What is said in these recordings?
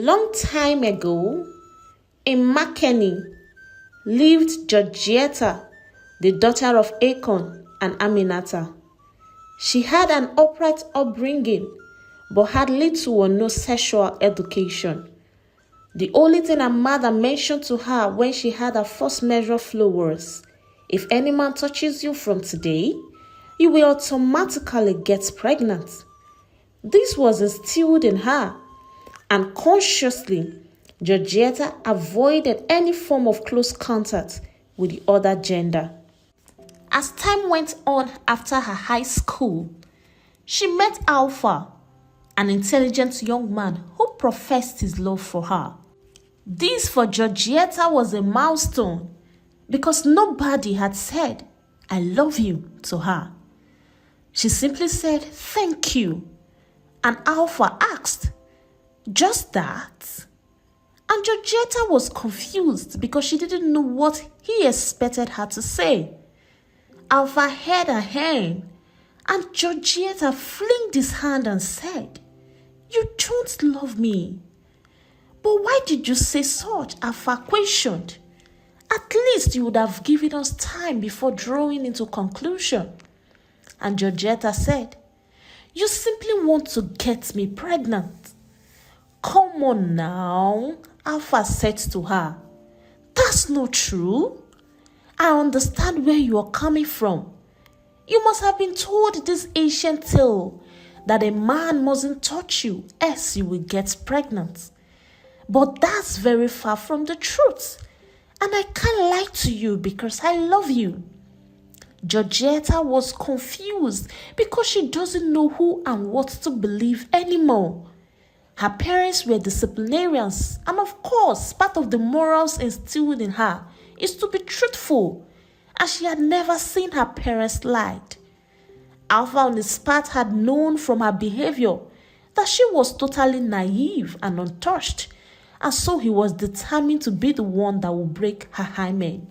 long time ago, in Makeni, lived Georgietta, the daughter of Acon and Aminata. She had an upright upbringing, but had little or no sexual education. The only thing her mother mentioned to her when she had her first menstrual flow was, if any man touches you from today, you will automatically get pregnant. This was instilled in her, and consciously, Georgietta avoided any form of close contact with the other gender. As time went on after her high school, she met Alpha, an intelligent young man who professed his love for her. This for Georgietta was a milestone because nobody had said, "I love you" to her. She simply said, "Thank you." And Alpha asked, "Just that?" And Georgietta was confused because she didn't know what he expected her to say. Alpha held her hand, and Georgietta flinged his hand and said, "You don't love me." "But why did you say such?" Alpha questioned. "At least you would have given us time before drawing into conclusion." And Georgietta said, "You simply want to get me pregnant." "Come on now," Alpha said to her. "That's not true. I understand where you are coming from. You must have been told this ancient tale that a man mustn't touch you else you will get pregnant. But that's very far from the truth, and I can't lie to you because I love you." Georgietta was confused because she doesn't know who and what to believe anymore. Her parents were disciplinarians, and of course, part of the morals instilled in her is to be truthful, and she had never seen her parents lied. Alpha on his part had known from her behavior that she was totally naive and untouched, and so he was determined to be the one that would break her hymen.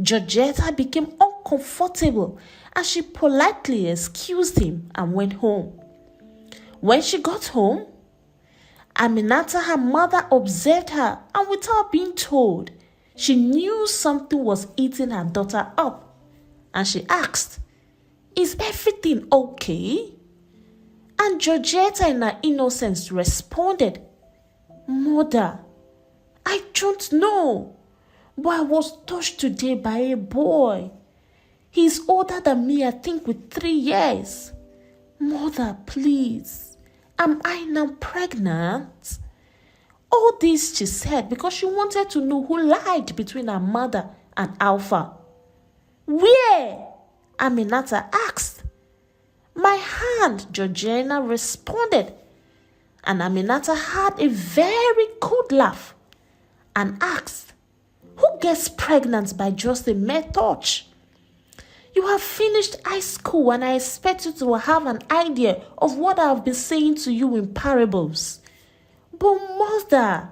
Georgietta became uncomfortable and she politely excused him and went home. When she got home, Aminata, her mother, observed her, and without being told, she knew something was eating her daughter up, and she asked, "Is everything okay?" And Georgietta, in her innocence, responded, "Mother, I don't know, but I was touched today by a boy. He's older than me, I think with 3 years. Mother, please, am I now pregnant?" All this she said because she wanted to know who lied between her mother and Alpha. "Where?" Aminata asked. "My hand," Georgiana responded. And Aminata had a very good laugh and asked, "Who gets pregnant by just a mere touch? You have finished high school and I expect you to have an idea of what I have been saying to you in parables. But mother,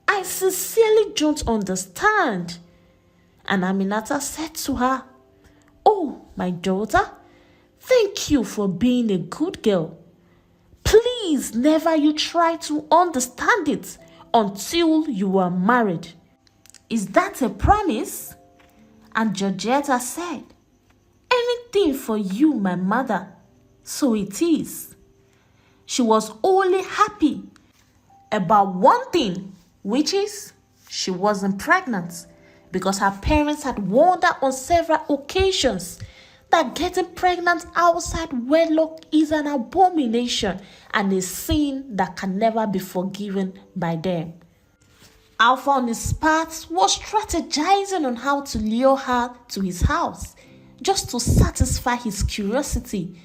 I sincerely don't understand." And Aminata said to her, "Oh, my daughter, thank you for being a good girl. Please never you try to understand it until you are married. Is that a promise?" And Georgietta said, "Anything for you, my mother." So it is. She was only happy about one thing, which is she wasn't pregnant, because her parents had warned her on several occasions that getting pregnant outside wedlock is an abomination and a sin that can never be forgiven by them. Alpha on his part was strategizing on how to lure her to his house just to satisfy his curiosity,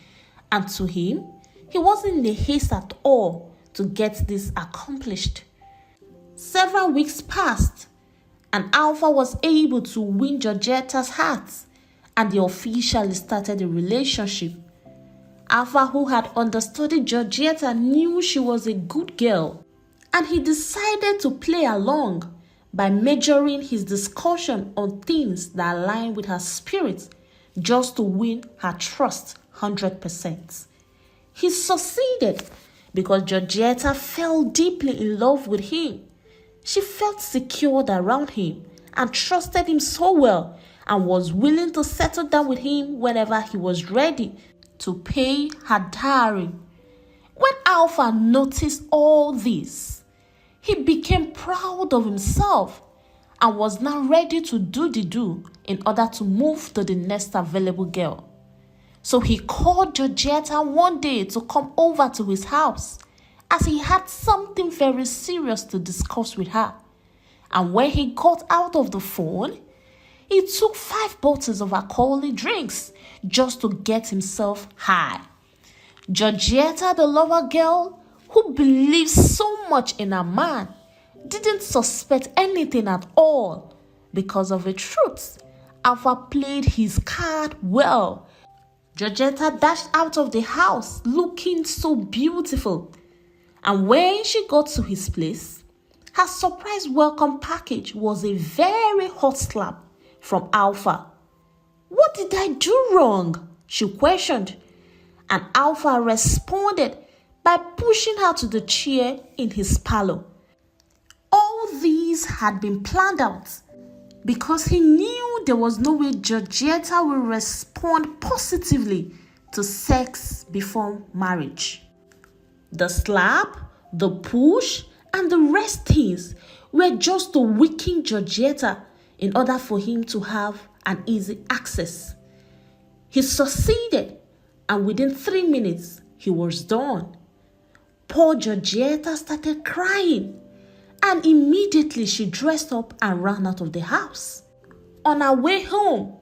and to him, he wasn't in a haste at all to get this accomplished. Several weeks passed, and Alpha was able to win Georgietta's heart, and they officially started a relationship. Alpha, who had understudied Georgietta, knew she was a good girl, and he decided to play along by majoring his discussion on things that align with her spirit just to win her trust 100%. He succeeded because Georgetta fell deeply in love with him. She felt secured around him and trusted him so well and was willing to settle down with him whenever he was ready to pay her dowry. When Alpha noticed all this, he became proud of himself and was now ready to do the do in order to move to the next available girl. So he called Georgetta one day to come over to his house as he had something very serious to discuss with her. And when he got out of the phone, he took 5 bottles of alcoholic drinks just to get himself high. Georgetta, the lover girl, who believed so much in her man, didn't suspect anything at all because of the truth. Alpha played his card well. Georgetta dashed out of the house looking so beautiful. And when she got to his place, her surprise welcome package was a very hot slap from Alpha. "What did I do wrong?" she questioned. And Alpha responded by pushing her to the chair in his parlor. All these had been planned out because he knew there was no way Georgetta would respond positively to sex before marriage. The slap, the push, and the rest things were just to weaken Georgetta in order for him to have an easy access. He succeeded, and within 3 minutes, he was done. Poor Georgetta started crying, and immediately she dressed up and ran out of the house. On her way home,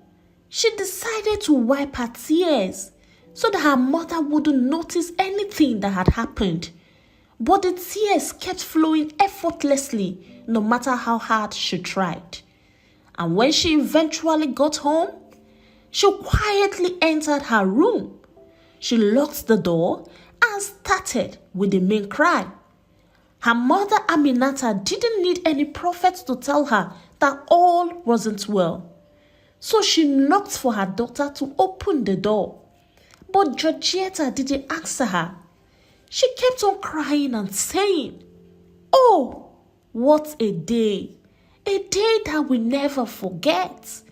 she decided to wipe her tears so that her mother wouldn't notice anything that had happened. But the tears kept flowing effortlessly no matter how hard she tried. And when she eventually got home, she quietly entered her room. She locked the door and started with the main cry. Her mother Aminata didn't need any prophets to tell her that all wasn't well. So she knocked for her daughter to open the door. But Georgetta didn't answer her. She kept on crying and saying, "Oh, what a day that we'll never forget."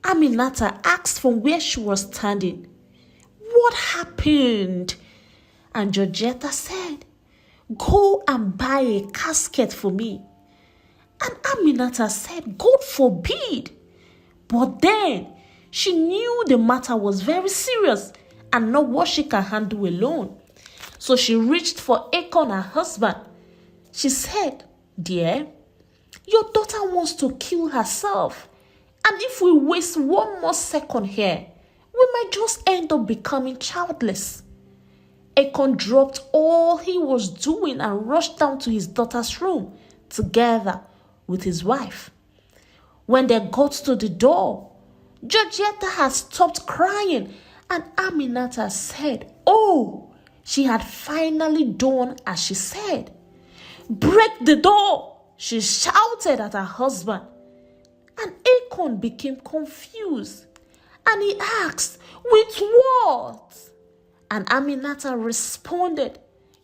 Aminata asked from where she was standing, "What happened?" And Georgetta said, "Go and buy a casket for me." And Aminata said, "God forbid." But then she knew the matter was very serious and not what she can handle alone. So she reached for Akon, her husband. She said, "Dear, your daughter wants to kill herself. And if we waste 1 more second here, we might just end up becoming childless." Akon dropped all he was doing and rushed down to his daughter's room together with his wife. When they got to the door, Georgetta had stopped crying and Aminata said, "Oh," she had finally done as she said. "Break the door," she shouted at her husband. And Akon became confused and he asked, "With what?" And Aminata responded,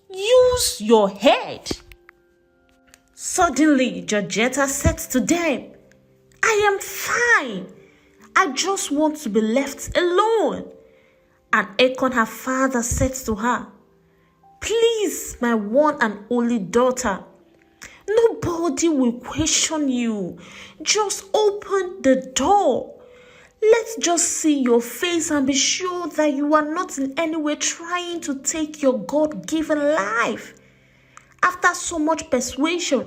"Use your head." Suddenly, Georgetta said to them, "I am fine. I just want to be left alone." And Akon, her father, said to her, "Please, my one and only daughter, nobody will question you. Just open the door. Let's just see your face and be sure that you are not in any way trying to take your God-given life." After so much persuasion,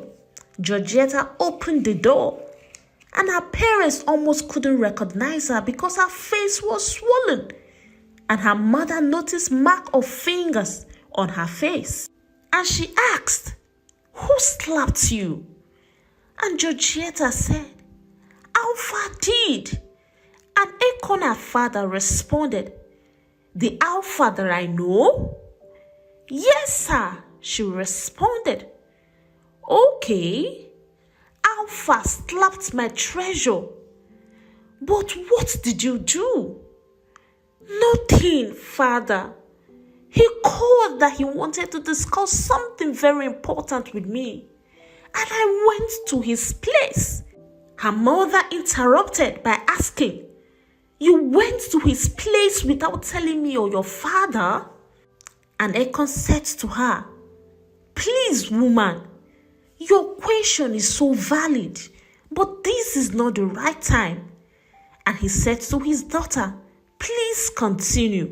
Georgetta opened the door, and her parents almost couldn't recognize her because her face was swollen, and her mother noticed marks of fingers on her face. And she asked, "Who slapped you?" And Georgetta said, "Alpha did." And Akon, her father, responded, "The Alpha that I know?" "Yes, sir," she responded. "Okay, Alpha slapped my treasure. But what did you do?" "Nothing, father. He called that he wanted to discuss something very important with me, and I went to his place. Her mother interrupted by asking, "You went to his place without telling me or your father?" And Akon said to her, "Please, woman, your question is so valid, but this is not the right time." And he said to his daughter, "Please continue."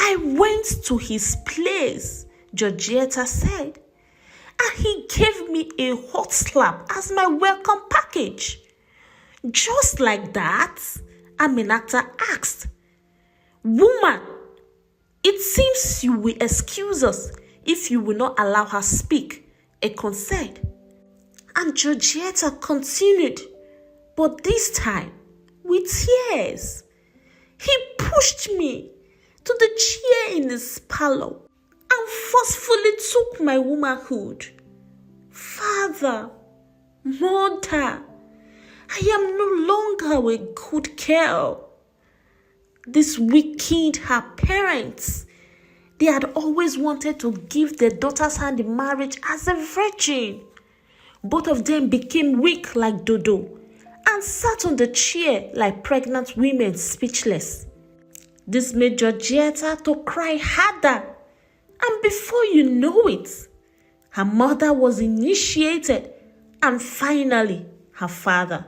"I went to his place," Georgetta said, "and he gave me a hot slap as my welcome package." "Just like that?" Aminata asked. "Woman, it seems you will excuse us if you will not allow her speak," Akon said. And Georgetta continued, but this time with tears. "He pushed me to the chair in his parlor and forcefully took my womanhood. Father, mother, I am no longer a good girl." This wicked her parents. They had always wanted to give their daughter's hand in marriage as a virgin. Both of them became weak like Dodo and sat on the chair like pregnant women, speechless. This made Georgetta to cry harder, and before you know it, her mother was initiated and finally her father.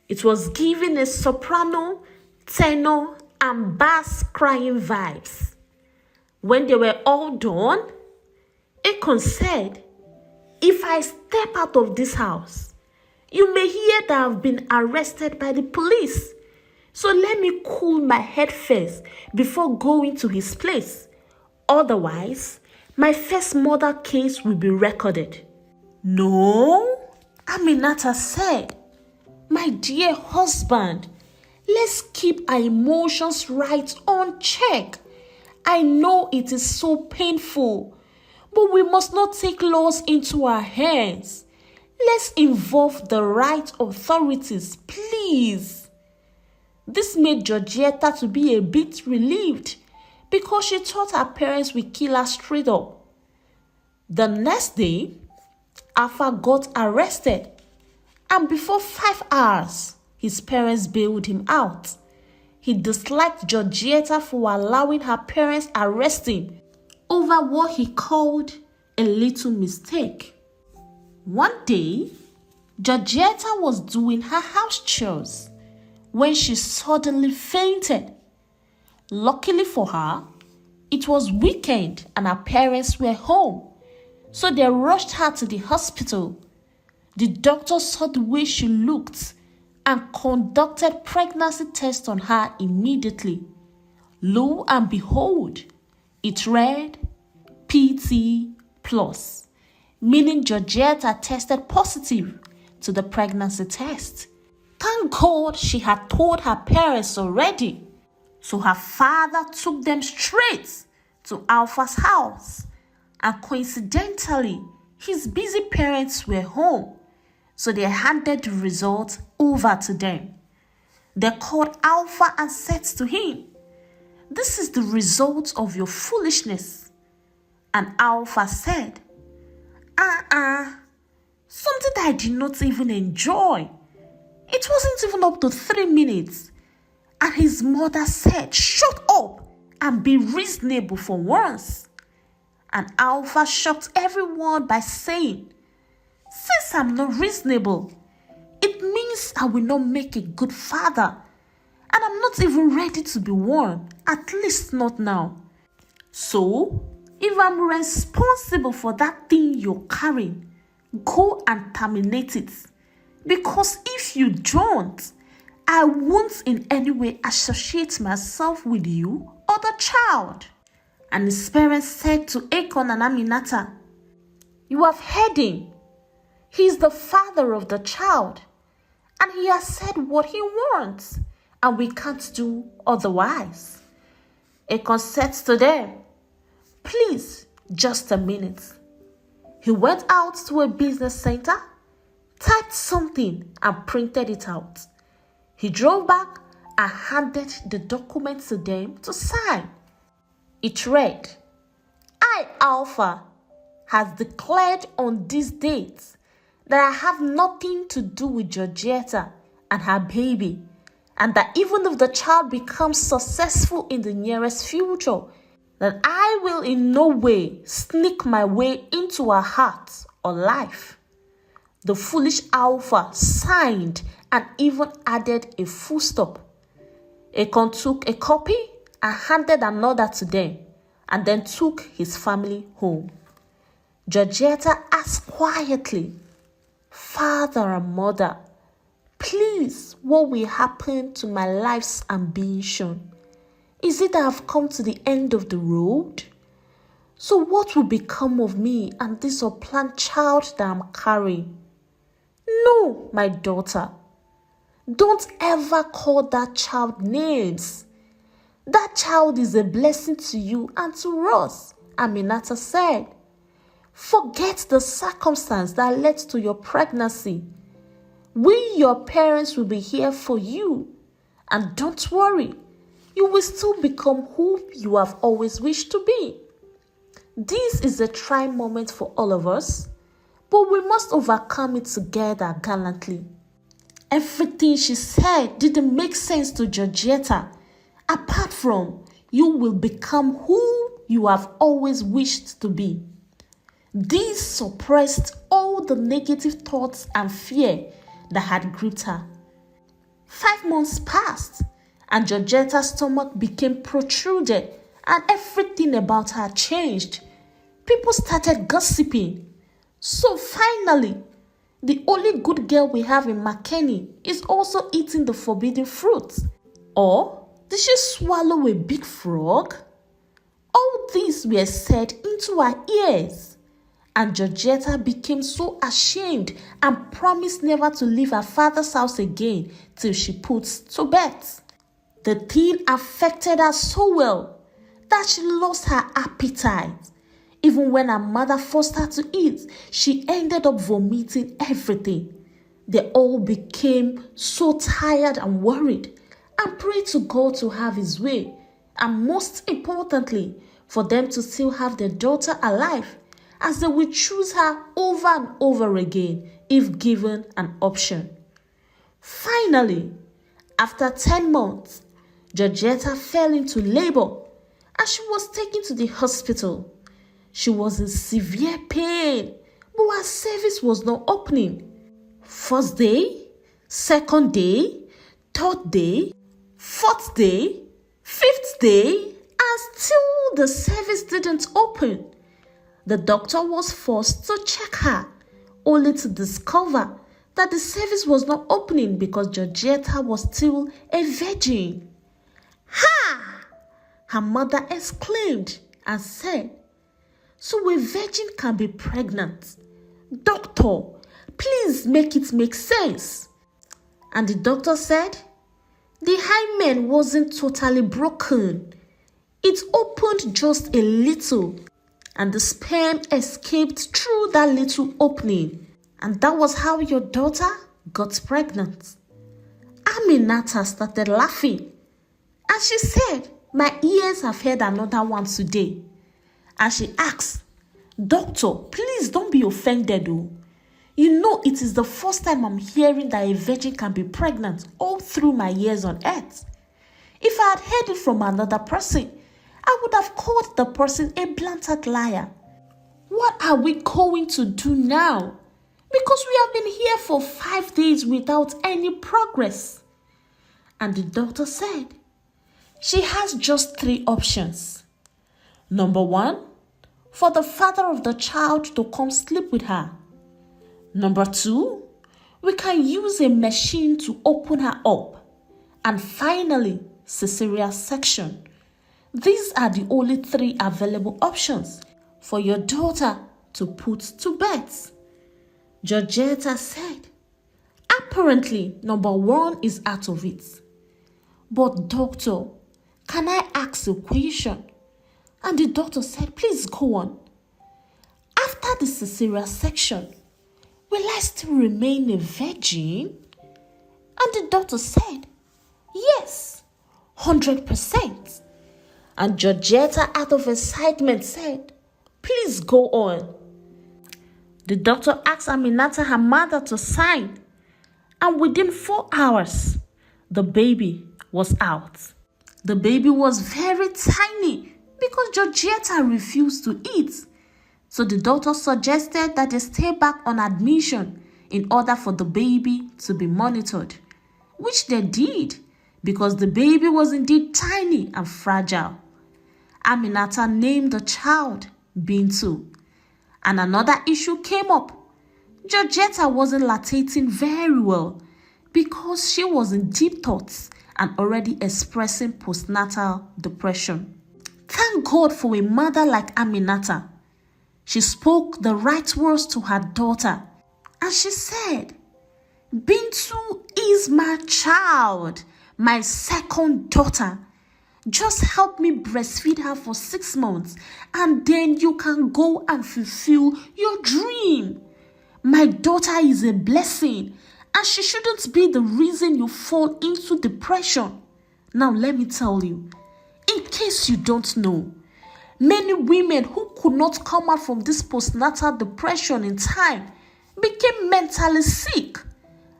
It was giving a soprano, tenor, and bass crying vibes. When they were all done, Akon said, "If I step out of this house, you may hear that I've been arrested by the police. So let me cool my head first before going to his place. Otherwise, my first murder case will be recorded." "No," Aminata said. "My dear husband, let's keep our emotions right on check. I know it is so painful, but we must not take laws into our hands. Let's involve the right authorities, please." This made Georgetta to be a bit relieved because she thought her parents would kill her straight up. The next day, Alpha got arrested, and before 5 hours, his parents bailed him out. He disliked Georgetta for allowing her parents arrest him over what he called a little mistake. One day, Georgetta was doing her house chores when she suddenly fainted. Luckily for her, it was weekend and her parents were home, so they rushed her to the hospital. The doctor saw the way she looked and conducted pregnancy tests on her immediately. Lo and behold, it read PT+, meaning Georgetta tested positive to the pregnancy test. Thank God she had told her parents already. So her father took them straight to Alpha's house. And coincidentally, his busy parents were home. So they handed the results over to them. They called Alpha and said to him, "This is the result of your foolishness." And Alpha said, something that I did not even enjoy. It wasn't even up to 3 minutes. And his mother said, "Shut up and be reasonable for once." And Alpha shocked everyone by saying, "Since I'm not reasonable, it means I will not make a good father. And I'm not even ready to be one, at least not now. So, if I'm responsible for that thing you're carrying, go and terminate it. Because if you don't, I won't in any way associate myself with you or the child." And his parents said to Akon and Aminata, "You have heard him. He is the father of the child, and he has said what he wants, and we can't do otherwise." Akon said to them, "Please, just a minute." He went out to a business center, typed something, and printed it out. He drove back and handed the document to them to sign. It read, I, Alpha, has declared on this date that I have nothing to do with Georgetta and her baby, and that even if the child becomes successful in the nearest future, that I will in no way sneak my way into her heart or life. The foolish Alpha signed and even added a full stop. Akon took a copy and handed another to them, and then took his family home. Georgetta asked quietly, Father and Mother, please, what will happen to my life's ambition? Is it that I've come to the end of the road? So what will become of me and this unplanned child that I'm carrying? No, my daughter. Don't ever call that child names. That child is a blessing to you and to us, Aminata said. Forget the circumstance that led to your pregnancy. We, your parents, will be here for you. And don't worry, you will still become who you have always wished to be. This is a trying moment for all of us, but we must overcome it together gallantly. Everything she said didn't make sense to Georgetta, apart from you will become who you have always wished to be. This suppressed all the negative thoughts and fear that had gripped her. 5 months passed, and Georgetta's stomach became protruded, and everything about her changed. People started gossiping. So finally, the only good girl we have in McKinney is also eating the forbidden fruit. Or did she swallow a big frog? All these were said into her ears. And Georgetta became so ashamed and promised never to leave her father's house again till she puts to bed. The thing affected her so well that she lost her appetite. Even when her mother forced her to eat, she ended up vomiting everything. They all became so tired and worried and prayed to God to have his way, and most importantly, for them to still have their daughter alive, as they would choose her over and over again if given an option. Finally, after 10 months, Georgetta fell into labor and she was taken to the hospital. She was in severe pain, but her service was not opening. First day, second day, third day, fourth day, fifth day, and still the service didn't open. The doctor was forced to check her, only to discover that the service was not opening because Georgetta was still a virgin. Ha! Her mother exclaimed and said, So a virgin can be pregnant? Doctor, please make it make sense. And the doctor said, the hymen wasn't totally broken. It opened just a little, and the sperm escaped through that little opening. And that was how your daughter got pregnant. Aminata started laughing. And she said, my ears have heard another one today. And she asked, Doctor, please don't be offended though. You know it is the first time I'm hearing that a virgin can be pregnant all through my years on earth. If I had heard it from another person, I would have called the person a blatant liar. What are we going to do now? Because we have been here for 5 days without any progress. And the doctor said, she has just 3 options. Number 1, for the father of the child to come sleep with her. Number 2, we can use a machine to open her up. And finally, cesarean section. These are the only 3 available options for your daughter to put to bed. Georgetta said, apparently number 1 is out of it. But doctor, can I ask a question? And the doctor said, please go on. After the cesarean section, will I still remain a virgin? And the doctor said, yes, 100%. And Georgetta, out of excitement, said, "Please go on." The doctor asked Aminata, her mother, to sign, and within 4 hours, the baby was out. The baby was very tiny because Georgetta refused to eat. So the doctor suggested that they stay back on admission in order for the baby to be monitored, which they did because the baby was indeed tiny and fragile. Aminata named the child Bintu. And another issue came up. Georgetta wasn't lactating very well because she was in deep thoughts and already expressing postnatal depression. Thank God for a mother like Aminata. She spoke the right words to her daughter, and she said, "Bintu is my child, my second daughter. Just help me breastfeed her for 6 months, and then you can go and fulfill your dream. My daughter is a blessing, and she shouldn't be the reason you fall into depression." Now let me tell you, in case you don't know, many women who could not come out from this postnatal depression in time became mentally sick.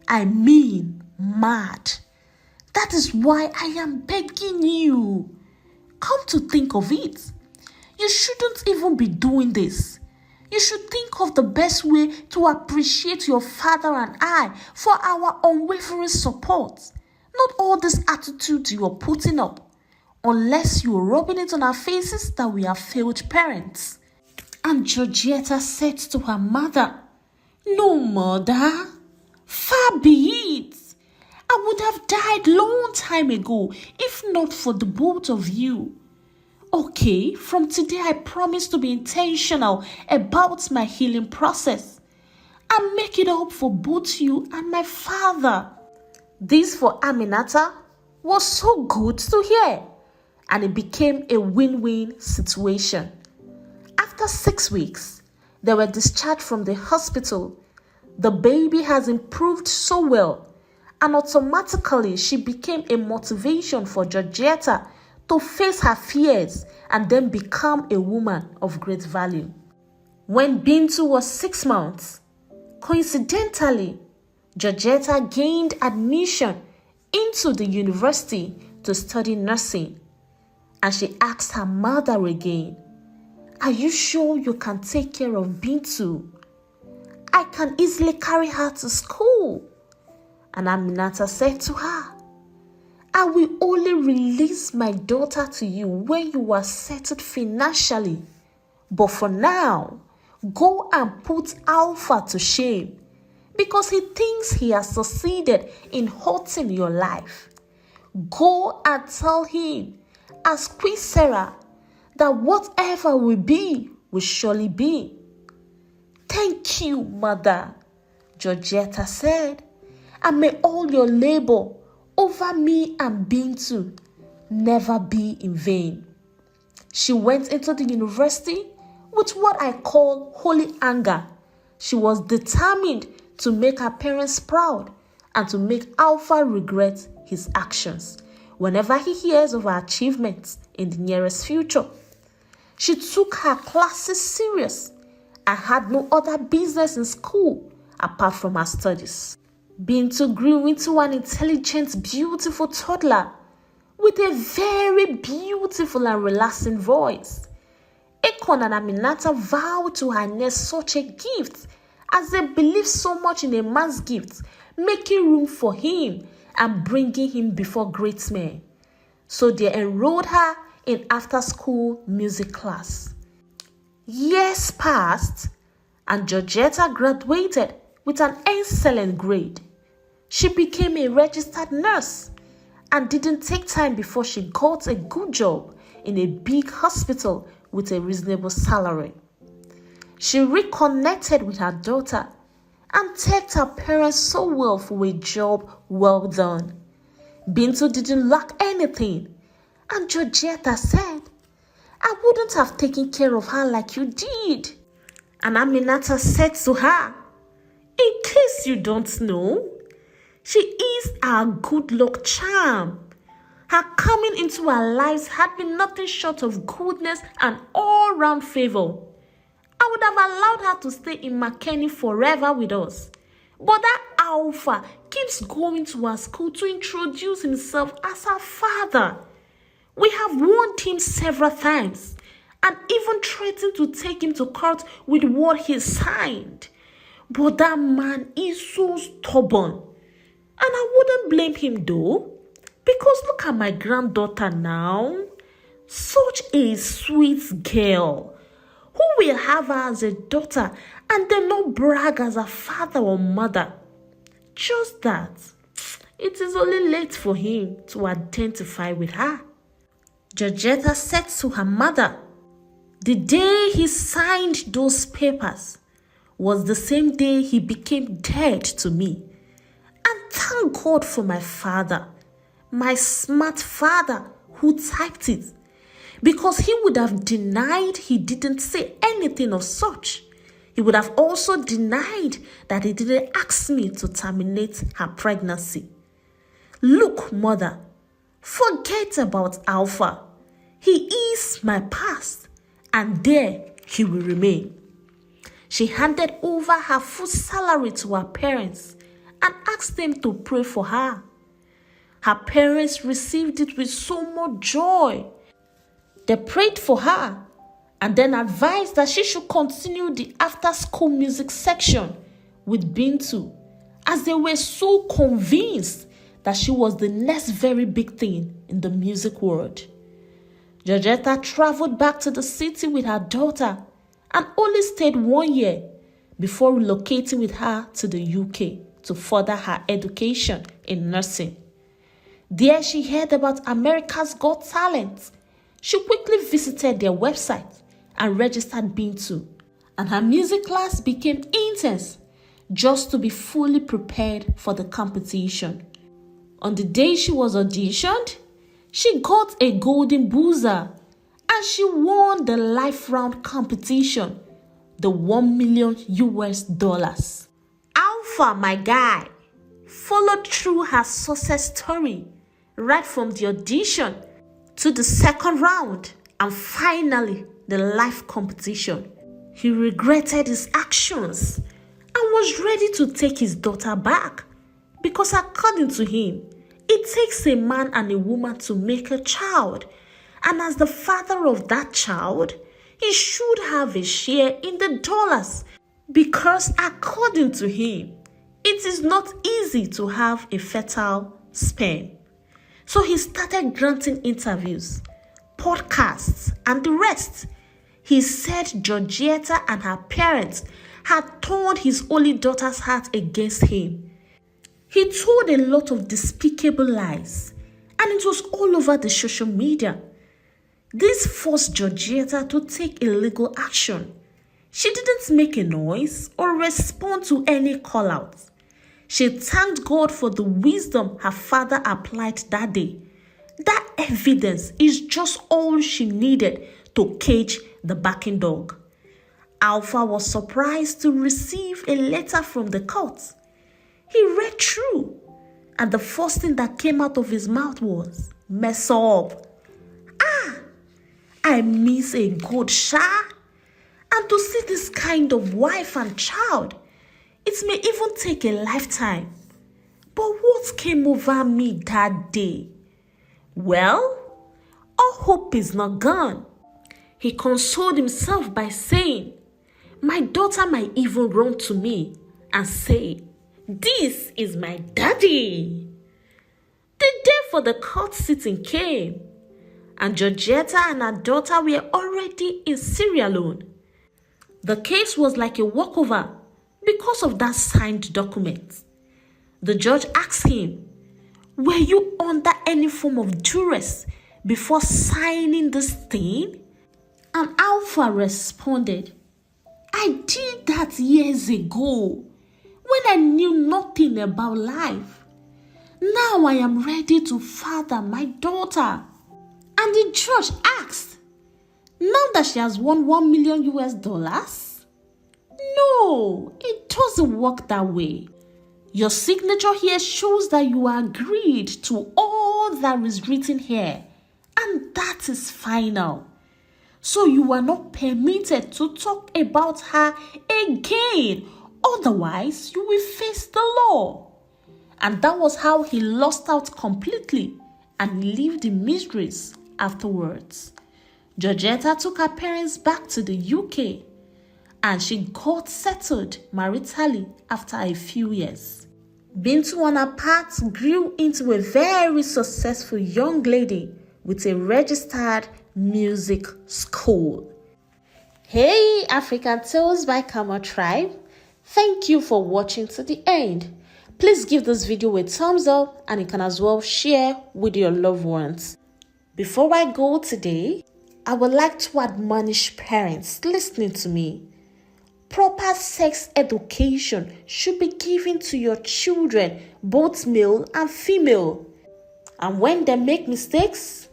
I mean, mad. That is why I am begging you. Come to think of it, you shouldn't even be doing this. You should think of the best way to appreciate your father and I for our unwavering support. Not all this attitude you are putting up, unless you are rubbing it on our faces that we are failed parents. And Georgetta said to her mother, "No, mother, far be it. I would have died long time ago if not for the both of you. Okay, from today I promise to be intentional about my healing process and make it up for both you and my father." This for Aminata was so good to hear, and it became a win-win situation. After 6 weeks, they were discharged from the hospital. The baby has improved so well, and automatically she became a motivation for Georgetta to face her fears and then become a woman of great value. When Bintu was 6 months, coincidentally, Georgetta gained admission into the university to study nursing, and she asked her mother again, "Are you sure you can take care of Bintu? I can easily carry her to school." And Aminata said to her, "I will only release my daughter to you when you are settled financially. But for now, go and put Alpha to shame because he thinks he has succeeded in hurting your life. Go and tell him, as Queen Sarah, that whatever will be will surely be." "Thank you, mother," Georgetta said, "and may all your labor over me and Bintu never be in vain." She went into the university with what I call holy anger. She was determined to make her parents proud and to make Alpha regret his actions whenever he hears of her achievements in the nearest future. She took her classes serious and had no other business in school apart from her studies. Bintu grew into an intelligent, beautiful toddler with a very beautiful and relaxing voice. Akon and Aminata vowed to harness such a gift as they believed so much in a man's gift, making room for him and bringing him before great men. So they enrolled her in after-school music class. Years passed, and Georgetta graduated with an excellent grade. She became a registered nurse and didn't take time before she got a good job in a big hospital with a reasonable salary. She reconnected with her daughter and thanked her parents so well for a job well done. Bintu didn't lack anything, and Georgetta said, "I wouldn't have taken care of her like you did." And Aminata said to her, "In case you don't know, she is our good luck charm. Her coming into our lives had been nothing short of goodness and all-round favor. I would have allowed her to stay in Makeni forever with us. But that Alpha keeps going to our school to introduce himself as our father. We have warned him several times and even threatened to take him to court with what he signed. But that man is so stubborn. And I wouldn't blame him though. Because look at my granddaughter now. Such a sweet girl. Who will have her as a daughter and then not brag as a father or mother? Just that. It is only late for him to identify with her. Georgetta said to her mother, the day he signed those papers was the same day he became dead to me. And thank God for my father, my smart father who typed it, because he would have denied he didn't say anything of such. He would have also denied that he didn't ask me to terminate her pregnancy. Look, mother, forget about Alpha. He is my past, and there he will remain. She handed over her full salary to her parents and asked them to pray for her. Her parents received it with so much joy. They prayed for her and then advised that she should continue the after-school music section with Bintu, as they were so convinced that she was the next very big thing in the music world. Georgetta traveled back to the city with her daughter and only stayed 1 year before relocating with her to the UK to further her education in nursing. There she heard about America's Got Talent. She quickly visited their website and registered Bintu, and her music class became intense just to be fully prepared for the competition. On the day she was auditioned, she got a golden buzzer and she won the life round competition, the $1 million. Alpha, my guy, followed through her success story right from the audition to the second round and finally the live competition. He regretted his actions and was ready to take his daughter back because according to him, it takes a man and a woman to make a child, and as the father of that child, he should have a share in the dollars because according to him, it is not easy to have a fertile sperm. So he started granting interviews, podcasts, and the rest. He said Georgetta and her parents had turned his only daughter's heart against him. He told a lot of despicable lies, and it was all over the social media. This forced Georgetta to take illegal action. She didn't make a noise or respond to any call-outs. She thanked God for the wisdom her father applied that day. That evidence is just all she needed to cage the barking dog. Alpha was surprised to receive a letter from the court. He read through, and the first thing that came out of his mouth was, "Mess up." I miss a good Sha. And to see this kind of wife and child, it may even take a lifetime. But what came over me that day? Well, all hope is not gone. He consoled himself by saying, my daughter might even run to me and say, "This is my daddy." The day for the court sitting came, and Georgetta and her daughter were already in Sierra Leone. The case was like a walkover because of that signed document. The judge asked him, "Were you under any form of duress before signing this thing?" And Alpha responded, "I did that years ago when I knew nothing about life. Now I am ready to father my daughter." And the judge asked, "Now that she has won $1 million?" No, it doesn't work that way. Your signature here shows that you agreed to all all that is written here, and that is final. So you are not permitted to talk about her again. Otherwise, you will face the law. And that was how he lost out completely and lived in miseries afterwards. Georgetta took her parents back to the UK and she got settled maritally after a few years. Bintu on her part grew into a very successful young lady with a registered music school. Hey, African Tales by Kama Tribe. Thank you for watching to the end. Please give this video a thumbs up and you can as well share with your loved ones. Before I go today, I would like to admonish parents listening to me. Proper sex education should be given to your children, both male and female. And when they make mistakes,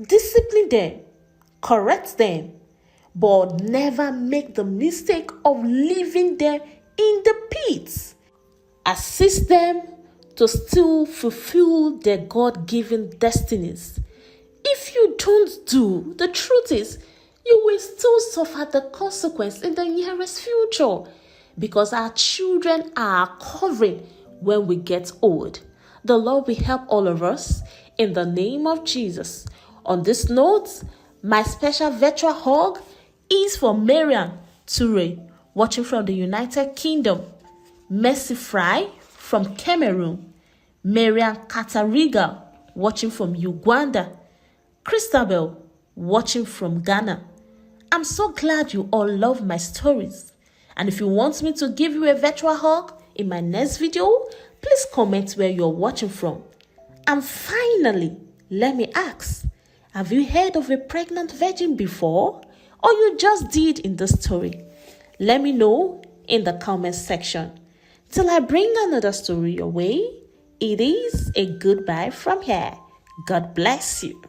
discipline them, correct them, but never make the mistake of leaving them in the pits. Assist them to still fulfill their God-given destinies. If you don't do, the truth is, you will still suffer the consequence in the nearest future because our children are our covering when we get old. The Lord will help all of us in the name of Jesus. On this note, my special virtual hug is for Marian Ture, watching from the United Kingdom, Mercy Fry from Cameroon, Marian Katariga, watching from Uganda, Christabel, watching from Ghana. I'm so glad you all love my stories. And if you want me to give you a virtual hug in my next video, please comment where you're watching from. And finally, let me ask, have you heard of a pregnant virgin before? Or you just did in the story? Let me know in the comment section. Till I bring another story your way, it is a goodbye from here. God bless you.